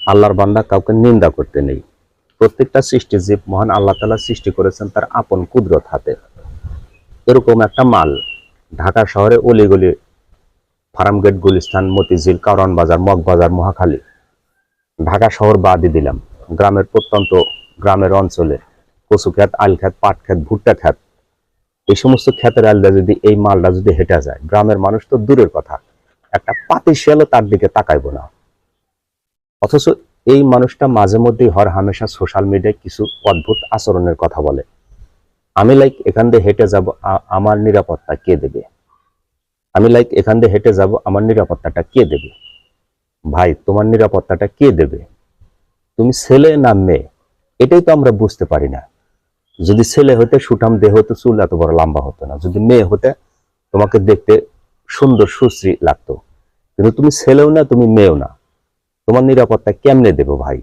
আল্লাহর বান্দা কাউকে নিন্দা করতে নেই। প্রত্যেকটা সৃষ্টি জীব মহান আল্লাহ তাআলা সৃষ্টি করেছেন তার আপন কুদরত হাতে। এরকম একটা মাল ঢাকা শহরে অলিগলি, ফার্মগেট, গুলিস্তান, মতিঝিল, কারওয়ান বাজার, মগবাজার, মহাখালী, ঢাকা শহর বাদই দিলাম, গ্রামের প্রত্যন্ত গ্রামের অঞ্চলে কচু ক্ষেত, আল ক্ষেত, পাট ক্ষেত, ভুট্টা ক্ষেত, এই সমস্ত ক্ষেতের আলদা যদি এই মালটা যদি হেঁটে যায়, গ্রামের মানুষ তো দূরের কথা, একটা পাতি শিয়ালও তার দিকে তাকাইব না। অথচ এই মানুষটা মাঝে মধ্যেই হর হামেশা সোশ্যাল মিডিয়ায় কিছু অদ্ভুত আচরণের কথা বলে। আমি লাইক এখান দিয়ে হেঁটে যাব, আমার নিরাপত্তা কে দেবে? আমি লাইক এখান দিয়ে হেঁটে যাব, আমার নিরাপত্তাটা কে দেবে? ভাই, তোমার নিরাপত্তাটা কে দেবে? তুমি ছেলে না মেয়ে, এটাই তো আমরা বুঝতে পারি না। যদি ছেলে হতে সুঠাম দেহ হতো, চুল এত বড় লম্বা হতো না। যদি মেয়ে হতে তোমাকে দেখতে সুন্দর সুশ্রী লাগতো। কিন্তু তুমি ছেলেও না, তুমি মেয়েও না, তোমার নিরাপত্তা কেমনে দেবো ভাই?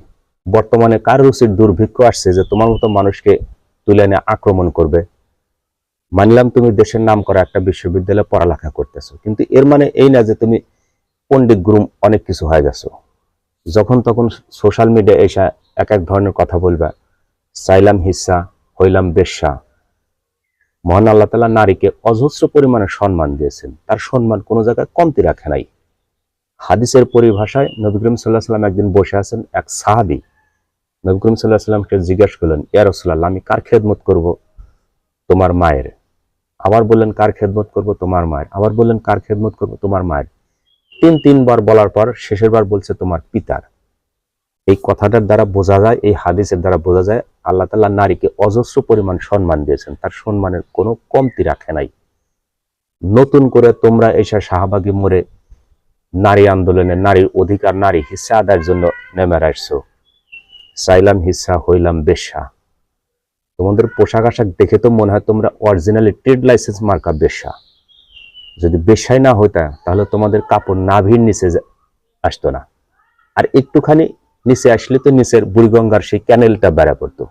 বর্তমানে কার রুচির দুর্ভিক্ষ আসছে যে তোমার মতো মানুষকে তুলে এনে আক্রমণ করবে? মানলাম তুমি দেশের নাম করা একটা বিশ্ববিদ্যালয়ে পড়ালেখা করতেছো, কিন্তু এর মানে এই না যে তুমি পণ্ডিত গুরুম অনেক কিছু হয়ে গেছো। যখন তখন সোশ্যাল মিডিয়া এসে এক এক ধরনের কথা বলবা, চাইলাম হিস্সা, হইলাম বেশ্যা। মহান আল্লাহ তাআলা নারীকে অজস্র পরিমাণে সম্মান দিয়েছেন, তার সম্মান কোনো জায়গায় কমতি রাখে নাই। হাদিসের পরিভাষায় নবী করিম সাল্লাল্লাহু আলাইহি ওয়াসাল্লাম একদিন বসে আছেন, এক সাহাবী নবী করিম সাল্লাল্লাহু আলাইহি ওয়াসাল্লামকে জিজ্ঞেস করলেন, ইয়া রাসূলুল্লাহ, আমি কার খেদমত করব? তোমার মায়ের। আবার বললেন, কার খেদমত করব? তোমার মায়ের। আবার বললেন, কার খেদমত করব? তোমার মায়ের। তিনবার বলার পর শেষের বার বলছে, তোমার পিতার। এই কথাটার দ্বারা বোঝা যায়, এই হাদিসের দ্বারা বোঝা যায়, আল্লাহ তাআলা নারীকে অজস্র পরিমাণ সম্মান দিয়েছেন, তার সম্মানের কোনো কমতি রাখে নাই। নতুন করে তোমরা এসে শাহবাগী মোড়ে নারী আন্দোলনে, নারীর অধিকার, নারী হিস্সা আদায়ের জন্য নেমে আসছো। চাইলাম হিস্সা, হইলাম বেশ্যা। তোমাদের পোশাক আশাক দেখে তো মনে হয় তোমরা অরিজিনালি ট্রেড লাইসেন্স মার্কা বেশ্যা। যদি বেশ্যাই না হইতা তাহলে তোমাদের কাপড় নাভির নিচে আসতো না, আর একটুখানি নিচে আসলে তো নিচের বুড়িগঙ্গার সেই ক্যানেলটা বেড়া পড়তো।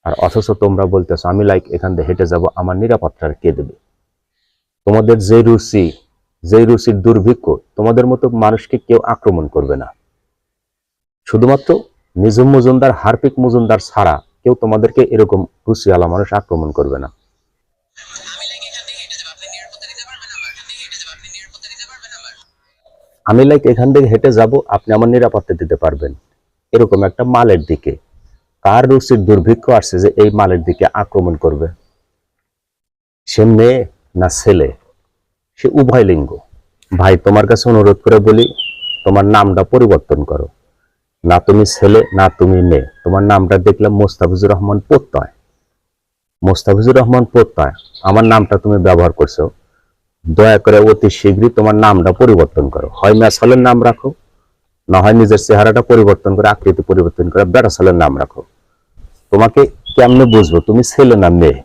আর অথচ তোমরা বলতেছো, আমি লাইক এখান থেকে হেঁটে যাব, আমার নিরাপত্তা কে দেবে? তোমাদের যে রুচি, যে রুচির দুর্ভিক্ষ, তোমাদের মতো মানুষকে কেউ আক্রমণ করবে না। শুধুমাত্র নিজুম মজুমদার, হারপিক মজুমদার ছাড়া কেউ তোমাদেরকে এরকম রুচিওয়ালা মানুষ আক্রমণ করবে না। আমি লাইক এখান থেকে হেঁটে যাব, আপনি আমার নিরাপত্তা দিতে পারবেন, এরকম একটা মালের দিকে কার রুচির দুর্ভিক্ষ আসছে যে এই মালের দিকে আক্রমণ করবে? সে মেয়ে না ছেলে, সে উভয় লিঙ্গ। ভাই, তোমার কাছে অনুরোধ করে বলি, তোমার নামটা পরিবর্তন করো। না তুমি ছেলে, না তুমি মেয়ে, তোমার নামটা দেখলাম মোস্তাফিজুর রহমান প্রত্যয়। মোস্তাফিজুর রহমান প্রত্যয় আমার নামটা তুমি ব্যবহার করছো, দয়া করে অতি শীঘ্রই তোমার নামটা পরিবর্তন করো। হয় মেসালের নাম রাখো, না হয় নিজের চেহারাটা পরিবর্তন করে, আকৃতি পরিবর্তন করে বেড়াসালের নাম রাখো। তোমাকে কেমনে বুঝবো তুমি ছেলে না মেয়ে?